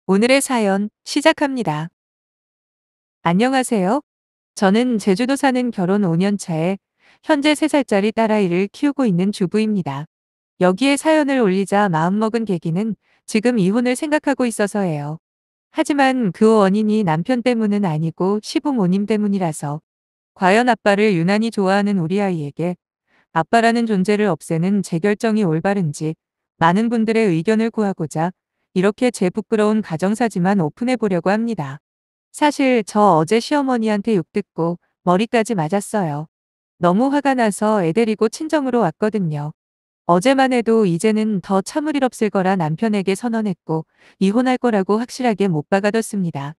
오늘의 사연 시작합니다. 안녕하세요. 저는 제주도 사는 결혼 5년 차에 현재 3살짜리 딸아이를 키우고 있는 주부입니다. 여기에 사연을 올리자 마음먹은 계기는 지금 이혼을 생각하고 있어서예요. 하지만 그 원인이 남편 때문은 아니고 시부모님 때문이라서 과연 아빠를 유난히 좋아하는 우리 아이에게 아빠라는 존재를 없애는 제 결정이 올바른지 많은 분들의 의견을 구하고자 이렇게 제 부끄러운 가정사지만 오픈해 보려고 합니다. 사실 저 어제 시어머니한테 욕 듣고 머리까지 맞았어요. 너무 화가 나서 애 데리고 친정으로 왔거든요. 어제만 해도 이제는 더 참을 일 없을 거라 남편에게 선언했고 이혼할 거라고 확실하게 못 박아뒀습니다.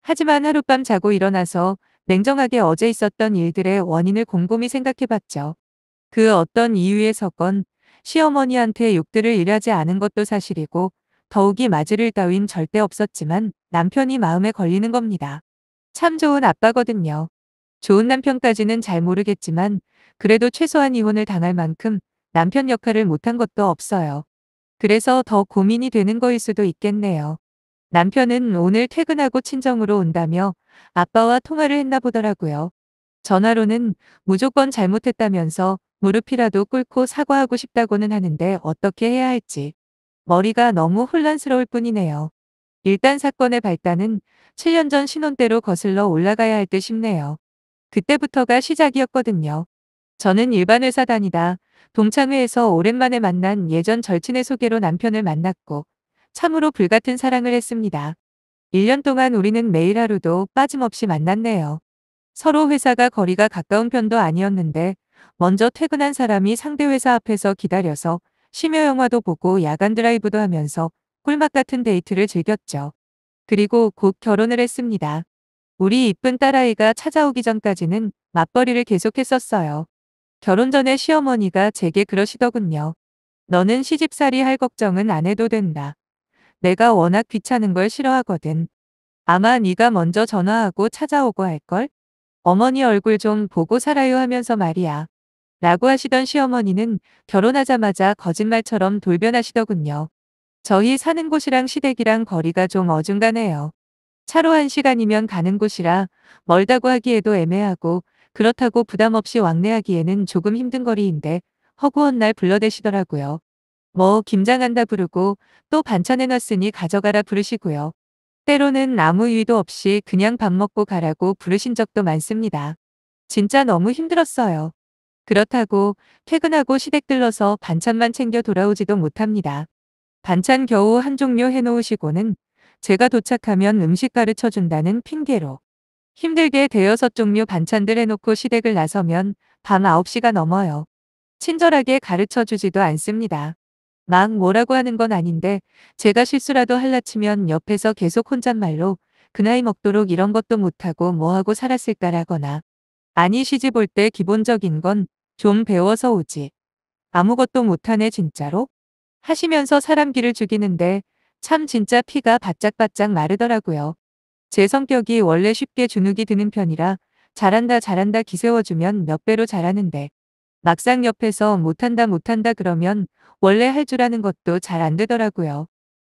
하지만 하룻밤 자고 일어나서 냉정하게 어제 있었던 일들의 원인을 곰곰이 생각해봤죠. 그 어떤 이유에서건 시어머니한테 욕들을 일하지 않은 것도 사실이고 더욱이 맞을 일 따윈 절대 없었지만 남편이 마음에 걸리는 겁니다. 참 좋은 아빠거든요. 좋은 남편까지는 잘 모르겠지만 그래도 최소한 이혼을 당할 만큼 남편 역할을 못한 것도 없어요. 그래서 더 고민이 되는 거일 수도 있겠네요. 남편은 오늘 퇴근하고 친정으로 온다며 아빠와 통화를 했나 보더라고요. 전화로는 무조건 잘못했다면서 무릎이라도 꿇고 사과하고 싶다고는 하는데 어떻게 해야 할지 머리가 너무 혼란스러울 뿐이네요. 일단 사건의 발단은 7년 전 신혼 때로 거슬러 올라가야 할 듯 싶네요. 그때부터가 시작이었거든요. 저는 일반 회사 다니다 동창회에서 오랜만에 만난 예전 절친의 소개로 남편을 만났고 참으로 불같은 사랑을 했습니다. 1년 동안 우리는 매일 하루도 빠짐없이 만났네요. 서로 회사가 거리가 가까운 편도 아니었는데 먼저 퇴근한 사람이 상대 회사 앞에서 기다려서 심야 영화도 보고 야간 드라이브도 하면서 꿀맛 같은 데이트를 즐겼죠. 그리고 곧 결혼을 했습니다. 우리 이쁜 딸아이가 찾아오기 전까지는 맞벌이를 계속했었어요. 결혼 전에 시어머니가 제게 그러시더군요. 너는 시집살이 할 걱정은 안 해도 된다. 내가 워낙 귀찮은 걸 싫어하거든. 아마 네가 먼저 전화하고 찾아오고 할걸? 어머니 얼굴 좀 보고 살아요 하면서 말이야. 라고 하시던 시어머니는 결혼하자마자 거짓말처럼 돌변하시더군요. 저희 사는 곳이랑 시댁이랑 거리가 좀 어중간해요. 차로 1시간이면 가는 곳이라 멀다고 하기에도 애매하고 그렇다고 부담 없이 왕래하기에는 조금 힘든 거리인데 허구한 날 불러대시더라고요. 뭐 김장한다 부르고 또 반찬 해놨으니 가져가라 부르시고요. 때로는 아무 이유도 없이 그냥 밥 먹고 가라고 부르신 적도 많습니다. 진짜 너무 힘들었어요. 그렇다고 퇴근하고 시댁 들러서 반찬만 챙겨 돌아오지도 못합니다. 반찬 겨우 한 종류 해놓으시고는 제가 도착하면 음식 가르쳐 준다는 핑계로 힘들게 대여섯 종류 반찬들 해놓고 시댁을 나서면 밤 9시가 넘어요. 친절하게 가르쳐 주지도 않습니다. 막 뭐라고 하는 건 아닌데 제가 실수라도 할라 치면 옆에서 계속 혼잣말로 그 나이 먹도록 이런 것도 못하고 뭐하고 살았을까라거나 아니 시집 올 때 기본적인 건 좀 배워서 오지. 아무것도 못하네 진짜로? 하시면서 사람 기를 죽이는데 참 진짜 피가 바짝바짝 마르더라고요. 제 성격이 원래 쉽게 주눅이 드는 편이라 잘한다 잘한다 기세워주면 몇 배로 잘하는데 막상 옆에서 못한다 그러면 원래 할 줄 아는 것도 잘 안 되더라고요.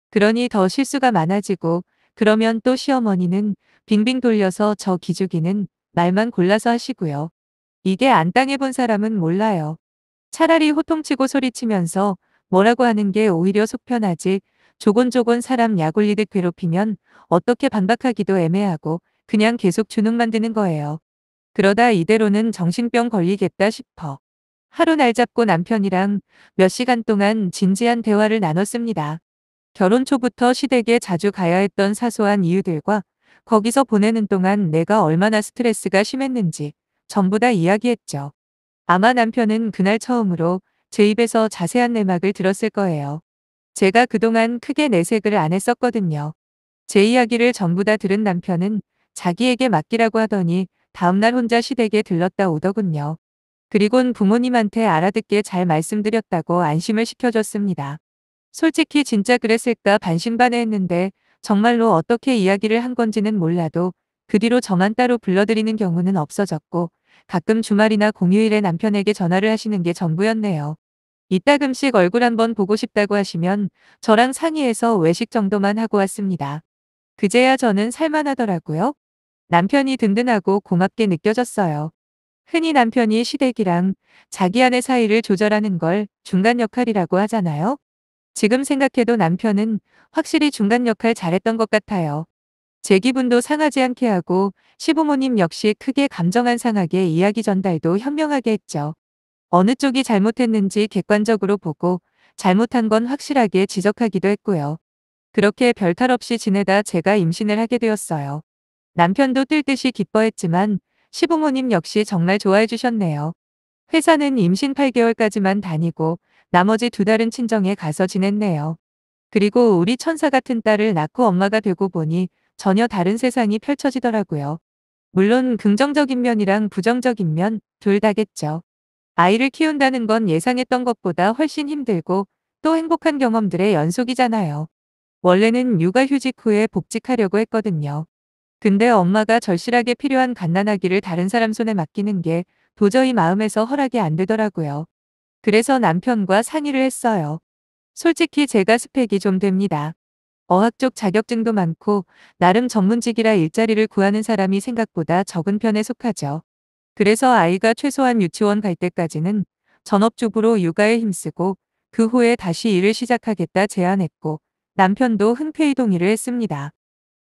그러니 더 실수가 많아지고 그러면 또 시어머니는 빙빙 돌려서 저 기죽이는 말만 골라서 하시고요. 이게 안 당해본 사람은 몰라요. 차라리 호통치고 소리치면서 뭐라고 하는 게 오히려 속편하지 조곤조곤 사람 약올리듯 괴롭히면 어떻게 반박하기도 애매하고 그냥 계속 주눅만 드는 거예요. 그러다 이대로는 정신병 걸리겠다 싶어. 하루 날 잡고 남편이랑 몇 시간 동안 진지한 대화를 나눴습니다. 결혼 초부터 시댁에 자주 가야 했던 사소한 이유들과 거기서 보내는 동안 내가 얼마나 스트레스가 심했는지 전부 다 이야기했죠. 아마 남편은 그날 처음으로 제 입에서 자세한 내막을 들었을 거예요. 제가 그동안 크게 내색을 안 했었거든요. 제 이야기를 전부 다 들은 남편은 자기에게 맡기라고 하더니 다음날 혼자 시댁에 들렀다 오더군요. 그리곤 부모님한테 알아듣게 잘 말씀드렸다고 안심을 시켜줬습니다. 솔직히 진짜 그랬을까 반신반의했는데 정말로 어떻게 이야기를 한 건지는 몰라도 그 뒤로 저만 따로 불러드리는 경우는 없어졌고 가끔 주말이나 공휴일에 남편에게 전화를 하시는 게 전부였네요. 이따금씩 얼굴 한번 보고 싶다고 하시면 저랑 상의해서 외식 정도만 하고 왔습니다. 그제야 저는 살만하더라고요. 남편이 든든하고 고맙게 느껴졌어요. 흔히 남편이 시댁이랑 자기 아내 사이를 조절하는 걸 중간 역할이라고 하잖아요. 지금 생각해도 남편은 확실히 중간 역할 잘했던 것 같아요. 제 기분도 상하지 않게 하고 시부모님 역시 크게 감정 안 상하게 이야기 전달도 현명하게 했죠. 어느 쪽이 잘못했는지 객관적으로 보고 잘못한 건 확실하게 지적하기도 했고요. 그렇게 별탈 없이 지내다 제가 임신을 하게 되었어요. 남편도 뜰 듯이 기뻐했지만 시부모님 역시 정말 좋아해 주셨네요. 회사는 임신 8개월까지만 다니고 나머지 2달은 친정에 가서 지냈네요. 그리고 우리 천사 같은 딸을 낳고 엄마가 되고 보니 전혀 다른 세상이 펼쳐지더라고요. 물론 긍정적인 면이랑 부정적인 면 둘 다겠죠. 아이를 키운다는 건 예상했던 것보다 훨씬 힘들고 또 행복한 경험들의 연속이잖아요. 원래는 육아휴직 후에 복직하려고 했거든요. 근데 엄마가 절실하게 필요한 갓난아기를 다른 사람 손에 맡기는 게 도저히 마음에서 허락이 안 되더라고요. 그래서 남편과 상의를 했어요. 솔직히 제가 스펙이 좀 됩니다. 어학 쪽 자격증도 많고 나름 전문직이라 일자리를 구하는 사람이 생각보다 적은 편에 속하죠. 그래서 아이가 최소한 유치원 갈 때까지는 전업주부로 육아에 힘쓰고 그 후에 다시 일을 시작하겠다 제안했고 남편도 흔쾌히 동의를 했습니다.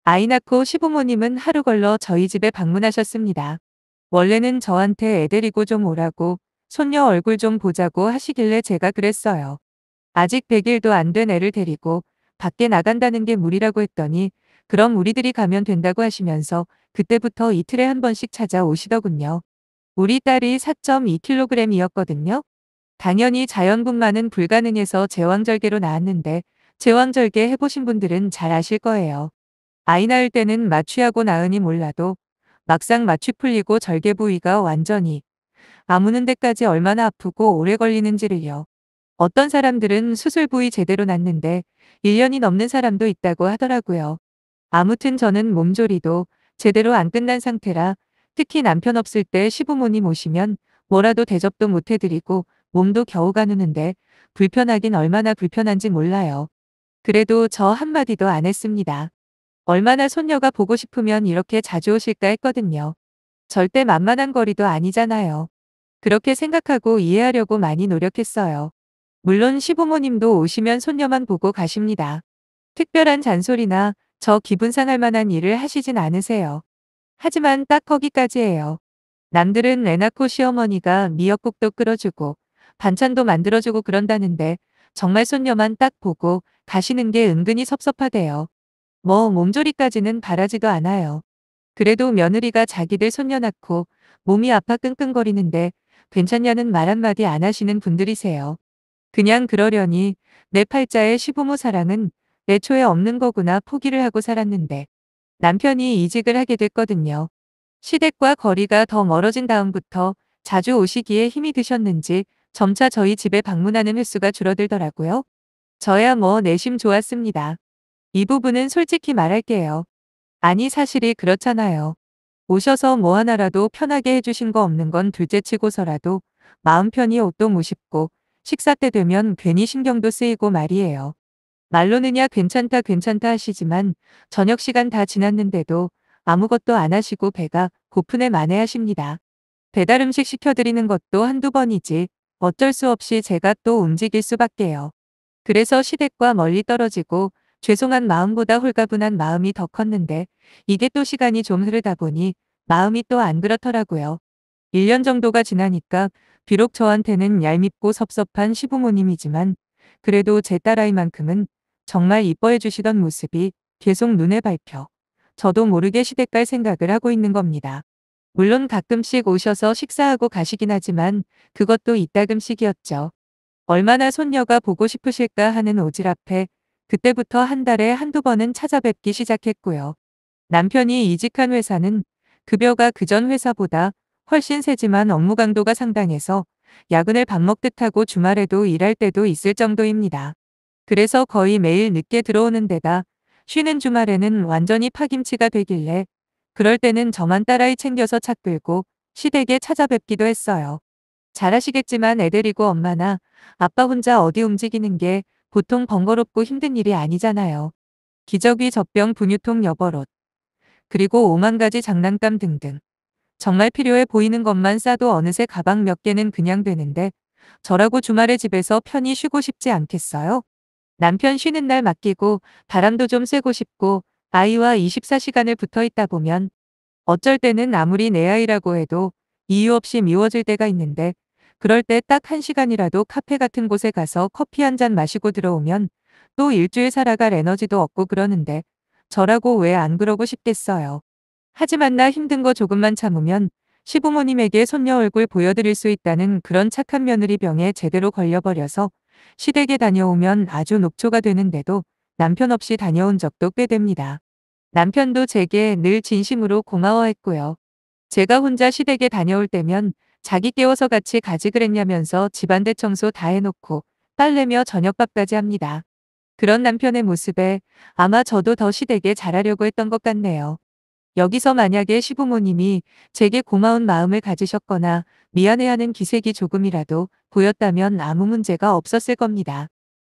아이 낳고 시부모님은 하루 걸러 저희 집에 방문하셨습니다. 원래는 저한테 애 데리고 좀 오라고 손녀 얼굴 좀 보자고 하시길래 제가 그랬어요. 아직 100일도 안 된 애를 데리고 밖에 나간다는 게 무리라고 했더니 그럼 우리들이 가면 된다고 하시면서 그때부터 이틀에 한 번씩 찾아오시더군요. 우리 딸이 4.2kg이었거든요. 당연히 자연분만은 불가능해서 제왕절개로 낳았는데 제왕절개 해보신 분들은 잘 아실 거예요. 아이 낳을 때는 마취하고 낳으니 몰라도 막상 마취 풀리고 절개 부위가 완전히 아무는 데까지 얼마나 아프고 오래 걸리는지를요. 어떤 사람들은 수술 부위 제대로 났는데 1년이 넘는 사람도 있다고 하더라고요. 아무튼 저는 몸조리도 제대로 안 끝난 상태라 특히 남편 없을 때 시부모님 오시면 뭐라도 대접도 못 해드리고 몸도 겨우 가누는데 불편하긴 얼마나 불편한지 몰라요. 그래도 저 한마디도 안 했습니다. 얼마나 손녀가 보고 싶으면 이렇게 자주 오실까 했거든요. 절대 만만한 거리도 아니잖아요. 그렇게 생각하고 이해하려고 많이 노력했어요. 물론 시부모님도 오시면 손녀만 보고 가십니다. 특별한 잔소리나 저 기분 상할 만한 일을 하시진 않으세요. 하지만 딱 거기까지예요. 남들은 애 낳고 시어머니가 미역국도 끓여주고 반찬도 만들어주고 그런다는데 정말 손녀만 딱 보고 가시는 게 은근히 섭섭하대요. 뭐 몸조리까지는 바라지도 않아요. 그래도 며느리가 자기들 손녀 낳고 몸이 아파 끙끙거리는데 괜찮냐는 말 한마디 안 하시는 분들이세요. 그냥 그러려니 내 팔자의 시부모 사랑은 애초에 없는 거구나 포기를 하고 살았는데 남편이 이직을 하게 됐거든요. 시댁과 거리가 더 멀어진 다음부터 자주 오시기에 힘이 드셨는지 점차 저희 집에 방문하는 횟수가 줄어들더라고요. 저야 뭐 내심 좋았습니다. 이 부분은 솔직히 말할게요. 아니 사실이 그렇잖아요. 오셔서 뭐 하나라도 편하게 해주신 거 없는 건 둘째치고서라도 마음 편히 옷도 무십고 식사 때 되면 괜히 신경도 쓰이고 말이에요. 말로는야 괜찮다 괜찮다 하시지만 저녁 시간 다 지났는데도 아무것도 안 하시고 배가 고픈에 만회하십니다. 배달 음식 시켜드리는 것도 한두 번이지 어쩔 수 없이 제가 또 움직일 수밖에요. 그래서 시댁과 멀리 떨어지고 죄송한 마음보다 홀가분한 마음이 더 컸는데 이게 또 시간이 좀 흐르다 보니 마음이 또 안 그렇더라고요. 1년 정도가 지나니까 비록 저한테는 얄밉고 섭섭한 시부모님이지만 그래도 제 딸아이만큼은 정말 이뻐해 주시던 모습이 계속 눈에 밟혀 저도 모르게 시댁 갈 생각을 하고 있는 겁니다. 물론 가끔씩 오셔서 식사하고 가시긴 하지만 그것도 이따금씩이었죠. 얼마나 손녀가 보고 싶으실까 하는 오지랖에 그때부터 한 달에 한두 번은 찾아뵙기 시작했고요. 남편이 이직한 회사는 급여가 그전 회사보다 훨씬 세지만 업무 강도가 상당해서 야근을 밥 먹듯 하고 주말에도 일할 때도 있을 정도입니다. 그래서 거의 매일 늦게 들어오는 데다 쉬는 주말에는 완전히 파김치가 되길래 그럴 때는 저만 딸아이 챙겨서 차 끌고 시댁에 찾아뵙기도 했어요. 잘 아시겠지만 애 데리고 엄마나 아빠 혼자 어디 움직이는 게 보통 번거롭고 힘든 일이 아니잖아요. 기저귀, 젖병, 분유통, 여벌옷, 그리고 5만 가지 장난감 등등. 정말 필요해 보이는 것만 싸도 어느새 가방 몇 개는 그냥 되는데 저라고 주말에 집에서 편히 쉬고 싶지 않겠어요? 남편 쉬는 날 맡기고 바람도 좀 쐬고 싶고 아이와 24시간을 붙어 있다 보면 어쩔 때는 아무리 내 아이라고 해도 이유 없이 미워질 때가 있는데 그럴 때 딱 1시간이라도 카페 같은 곳에 가서 커피 한 잔 마시고 들어오면 또 일주일 살아갈 에너지도 없고 그러는데 저라고 왜 안 그러고 싶겠어요. 하지만 나 힘든 거 조금만 참으면 시부모님에게 손녀 얼굴 보여드릴 수 있다는 그런 착한 며느리 병에 제대로 걸려버려서 시댁에 다녀오면 아주 녹초가 되는데도 남편 없이 다녀온 적도 꽤 됩니다. 남편도 제게 늘 진심으로 고마워했고요. 제가 혼자 시댁에 다녀올 때면 자기 깨워서 같이 가지 그랬냐면서 집안 대청소 다 해놓고 빨래며 저녁밥까지 합니다. 그런 남편의 모습에 아마 저도 더 시댁에 잘하려고 했던 것 같네요. 여기서 만약에 시부모님이 제게 고마운 마음을 가지셨거나 미안해하는 기색이 조금이라도 보였다면 아무 문제가 없었을 겁니다.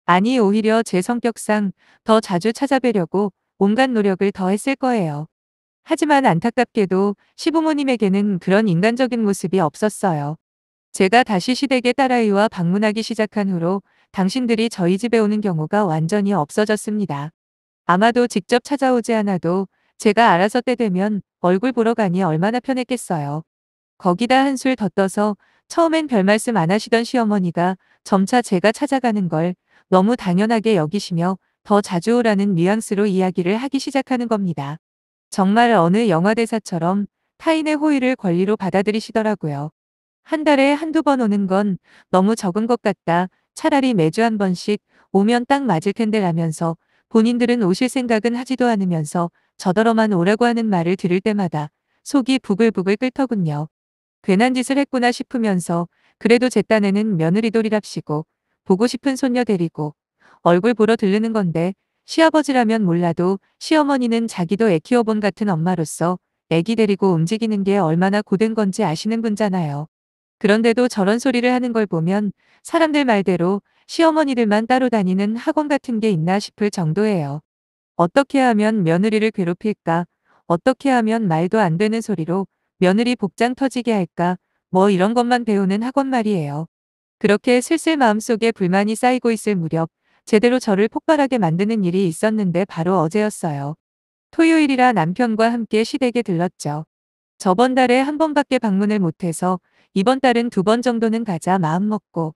아니, 오히려 제 성격상 더 자주 찾아뵈려고 온갖 노력을 더 했을 거예요. 하지만 안타깝게도 시부모님에게는 그런 인간적인 모습이 없었어요. 제가 다시 시댁에 딸아이와 방문하기 시작한 후로 당신들이 저희 집에 오는 경우가 완전히 없어졌습니다. 아마도 직접 찾아오지 않아도 제가 알아서 때 되면 얼굴 보러 가니 얼마나 편했겠어요. 거기다 한술 더 떠서 처음엔 별 말씀 안 하시던 시어머니가 점차 제가 찾아가는 걸 너무 당연하게 여기시며 더 자주 오라는 뉘앙스로 이야기를 하기 시작하는 겁니다. 정말 어느 영화 대사처럼 타인의 호의를 권리로 받아들이시더라고요. 한 달에 한두 번 오는 건 너무 적은 것 같다. 차라리 매주 한 번씩 오면 딱 맞을 텐데 라면서 본인들은 오실 생각은 하지도 않으면서 저더러만 오라고 하는 말을 들을 때마다 속이 부글부글 끓더군요. 괜한 짓을 했구나 싶으면서 그래도 제 딴에는 며느리돌이랍시고 보고 싶은 손녀 데리고 얼굴 보러 들르는 건데 시아버지라면 몰라도 시어머니는 자기도 애 키워본 같은 엄마로서 애기 데리고 움직이는 게 얼마나 고된 건지 아시는 분잖아요. 그런데도 저런 소리를 하는 걸 보면 사람들 말대로 시어머니들만 따로 다니는 학원 같은 게 있나 싶을 정도예요. 어떻게 하면 며느리를 괴롭힐까? 어떻게 하면 말도 안 되는 소리로 며느리 복장 터지게 할까? 뭐 이런 것만 배우는 학원 말이에요. 그렇게 슬슬 마음속에 불만이 쌓이고 있을 무렵 제대로 저를 폭발하게 만드는 일이 있었는데 바로 어제였어요. 토요일이라 남편과 함께 시댁에 들렀죠. 저번 달에 한 번밖에 방문을 못해서 이번 달은 2번 정도는 가자 마음먹고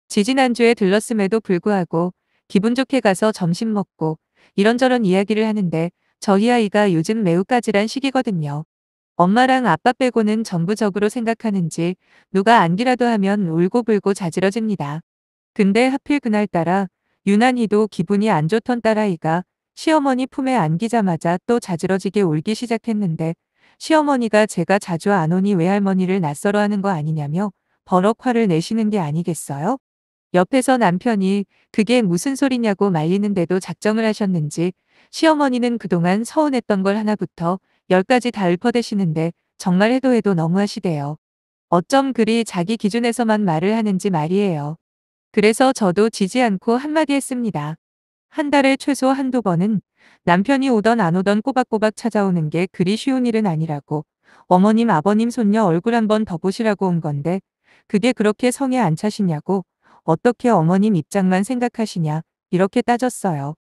지지난주에 들렀음에도 불구하고 기분 좋게 가서 점심 먹고 이런저런 이야기를 하는데 저희 아이가 요즘 매우 까칠한 시기거든요. 엄마랑 아빠 빼고는 전부적으로 생각하는지 누가 안기라도 하면 울고불고 자지러집니다. 근데 하필 그날따라 유난히도 기분이 안 좋던 딸아이가 시어머니 품에 안기자마자 또 자지러지게 울기 시작했는데 시어머니가 제가 자주 안 오니 외할머니를 낯설어 하는 거 아니냐며 버럭 화를 내시는 게 아니겠어요? 옆에서 남편이 그게 무슨 소리냐고 말리는데도 작정을 하셨는지 시어머니는 그동안 서운했던 걸 하나부터 10까지 다 읊어대시는데 정말 해도 해도 너무하시대요. 어쩜 그리 자기 기준에서만 말을 하는지 말이에요. 그래서 저도 지지 않고 한마디 했습니다. 한 달에 최소 한두 번은 남편이 오던 안 오던 꼬박꼬박 찾아오는 게 그리 쉬운 일은 아니라고 어머님 아버님 손녀 얼굴 한번 더 보시라고 온 건데 그게 그렇게 성에 안 차시냐고 어떻게 어머님 입장만 생각하시냐 이렇게 따졌어요.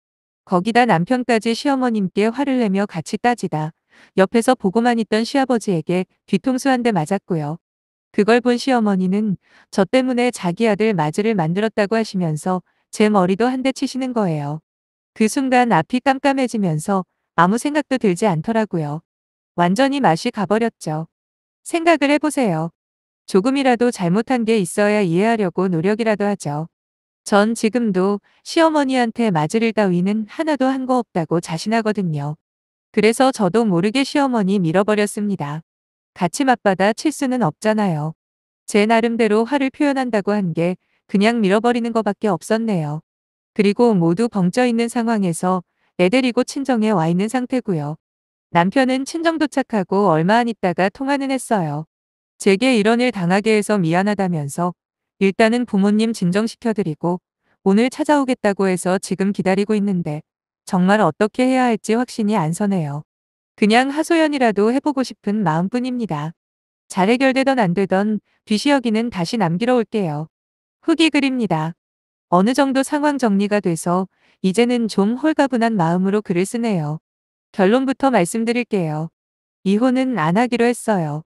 거기다 남편까지 시어머님께 화를 내며 같이 따지다 옆에서 보고만 있던 시아버지에게 뒤통수 한 대 맞았고요. 그걸 본 시어머니는 저 때문에 자기 아들 맞이를 만들었다고 하시면서 제 머리도 한 대 치시는 거예요. 그 순간 앞이 깜깜해지면서 아무 생각도 들지 않더라고요. 완전히 맛이 가버렸죠. 생각을 해보세요. 조금이라도 잘못한 게 있어야 이해하려고 노력이라도 하죠. 전 지금도 시어머니한테 맞을 일 따위는 하나도 한 거 없다고 자신하거든요. 그래서 저도 모르게 시어머니 밀어버렸습니다. 같이 맞받아 칠 수는 없잖아요. 제 나름대로 화를 표현한다고 한 게 그냥 밀어버리는 것밖에 없었네요. 그리고 모두 벙쪄 있는 상황에서 애 데리고 친정에 와 있는 상태고요. 남편은 친정 도착하고 얼마 안 있다가 통화는 했어요. 제게 이런 일 당하게 해서 미안하다면서 일단은 부모님 진정시켜드리고 오늘 찾아오겠다고 해서 지금 기다리고 있는데 정말 어떻게 해야 할지 확신이 안 서네요. 그냥 하소연이라도 해보고 싶은 마음뿐입니다. 잘 해결되던 안 되던 뒤시여기는 다시 남기러 올게요. 후기 글입니다. 어느 정도 상황 정리가 돼서 이제는 좀 홀가분한 마음으로 글을 쓰네요. 결론부터 말씀드릴게요. 이혼은 안 하기로 했어요.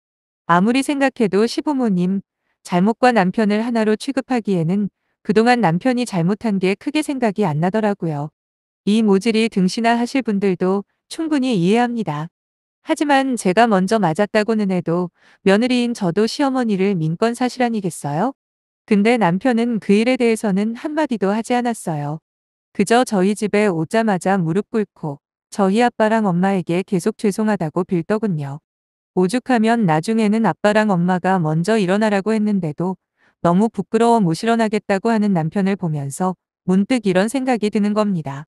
아무리 생각해도 시부모님 잘못과 남편을 하나로 취급하기에는 그동안 남편이 잘못한 게 크게 생각이 안 나더라고요. 이 모질이 등신아 하실 분들도 충분히 이해합니다. 하지만 제가 먼저 맞았다고는 해도 며느리인 저도 시어머니를 민권 사실 아니겠어요? 근데 남편은 그 일에 대해서는 한마디도 하지 않았어요. 그저 저희 집에 오자마자 무릎 꿇고 저희 아빠랑 엄마에게 계속 죄송하다고 빌더군요. 오죽하면 나중에는 아빠랑 엄마가 먼저 일어나라고 했는데도 너무 부끄러워 못 일어나겠다고 하는 남편을 보면서 문득 이런 생각이 드는 겁니다.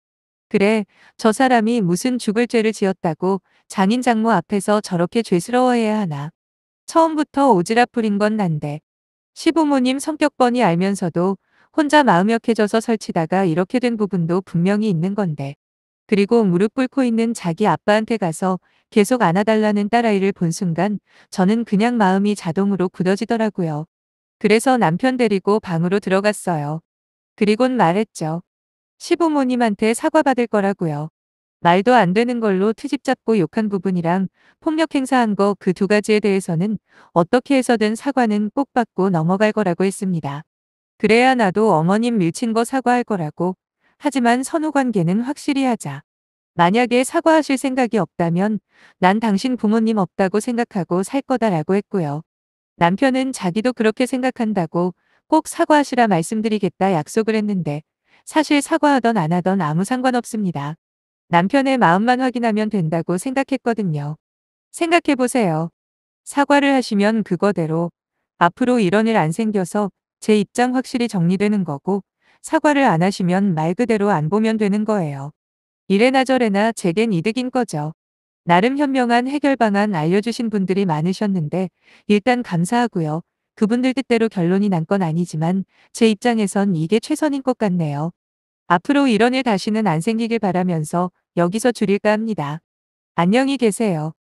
그래, 저 사람이 무슨 죽을 죄를 지었다고 장인 장모 앞에서 저렇게 죄스러워해야 하나. 처음부터 오지랖 부린 건 난데. 시부모님 성격 뻔히 알면서도 혼자 마음 약해져서 설치다가 이렇게 된 부분도 분명히 있는 건데. 그리고 무릎 꿇고 있는 자기 아빠한테 가서 계속 안아달라는 딸아이를 본 순간 저는 그냥 마음이 자동으로 굳어지더라고요. 그래서 남편 데리고 방으로 들어갔어요. 그리곤 말했죠. 시부모님한테 사과받을 거라고요. 말도 안 되는 걸로 트집 잡고 욕한 부분이랑 폭력 행사한 거 그 두 가지에 대해서는 어떻게 해서든 사과는 꼭 받고 넘어갈 거라고 했습니다. 그래야 나도 어머님 밀친 거 사과할 거라고. 하지만 선후 관계는 확실히 하자. 만약에 사과하실 생각이 없다면 난 당신 부모님 없다고 생각하고 살 거다라고 했고요. 남편은 자기도 그렇게 생각한다고 꼭 사과하시라 말씀드리겠다 약속을 했는데 사실 사과하던 안 하던 아무 상관없습니다. 남편의 마음만 확인하면 된다고 생각했거든요. 생각해보세요. 사과를 하시면 그거대로 앞으로 이런 일 안 생겨서 제 입장 확실히 정리되는 거고 사과를 안 하시면 말 그대로 안 보면 되는 거예요. 이래나 저래나 제겐 이득인 거죠. 나름 현명한 해결 방안 알려주신 분들이 많으셨는데 일단 감사하고요. 그분들 뜻대로 결론이 난 건 아니지만 제 입장에선 이게 최선인 것 같네요. 앞으로 이런 일 다시는 안 생기길 바라면서 여기서 줄일까 합니다. 안녕히 계세요.